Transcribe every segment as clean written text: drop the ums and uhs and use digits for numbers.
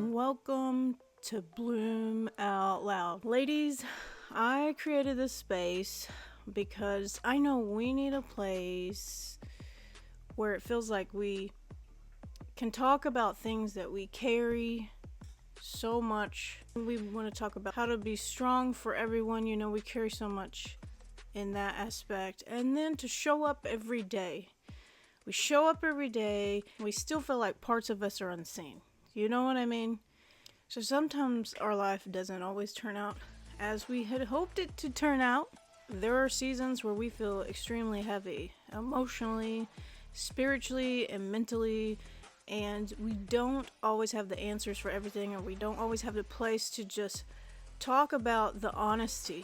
Welcome to Bloom Out Loud. Ladies, I created this space because I know we need a place where it feels like we can talk about things that we carry so much. We want to talk about how to be strong for everyone. You know, we carry so much in that aspect. And then to show up every day. We show up every day. We still feel like parts of us are unseen. You know what I mean? So sometimes our life doesn't always turn out as we had hoped it to turn out. There are seasons where we feel extremely heavy, emotionally, spiritually, and mentally, and we don't always have the answers for everything, or we don't always have the place to just talk about the honesty.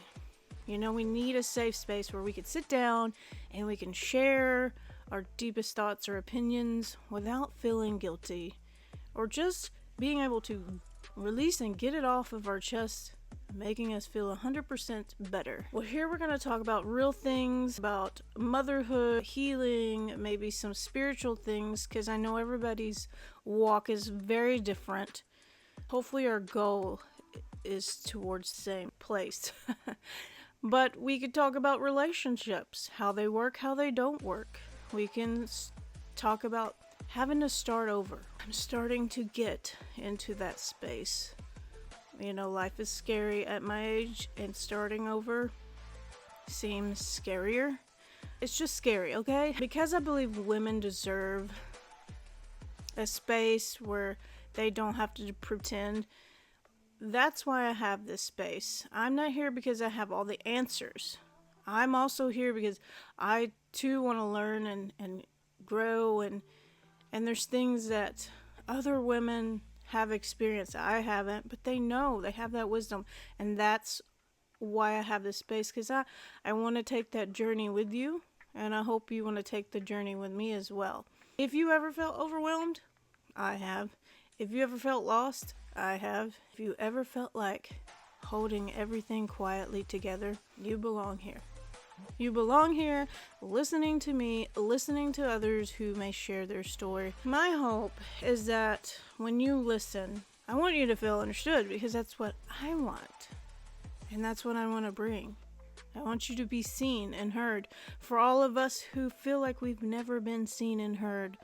You know, we need a safe space where we can sit down and we can share our deepest thoughts or opinions without feeling guilty, or just being able to release and get it off of our chest, making us feel 100% better. Well, here we're going to talk about real things, about motherhood, healing, maybe some spiritual things, because I know everybody's walk is very different. Hopefully our goal is towards the same place. But we could talk about relationships, how they work, how they don't work. We can talk about having to start over. I'm starting to get into that space. You know, life is scary at my age, and starting over seems scarier. It's just scary, okay? Because I believe women deserve a space where they don't have to pretend. That's why I have this space. I'm not here because I have all the answers. I'm also here because I too want to learn and grow, and there's things that other women have experienced I haven't, but they know, they have that wisdom, and that's why I have this space, because I want to take that journey with you, and I hope you want to take the journey with me as well. If you ever felt overwhelmed, I have. If you ever felt lost, I have. If you ever felt like holding everything quietly together, you belong here. You belong here, listening to me, listening to others who may share their story. My hope is that when you listen, I want you to feel understood, because that's what I want. And that's what I want to bring. I want you to be seen and heard. For all of us who feel like we've never been seen and heard,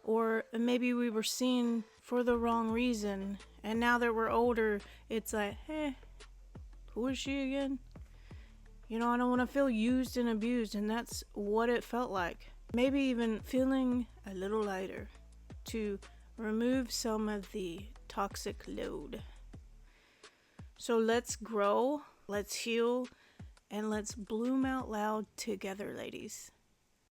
or maybe we were seen for the wrong reason, and now that we're older, it's like, who is she again? You know, I don't want to feel used and abused, and that's what it felt like. Maybe even feeling a little lighter to remove some of the toxic load. So let's grow, let's heal, and let's bloom out loud together, ladies.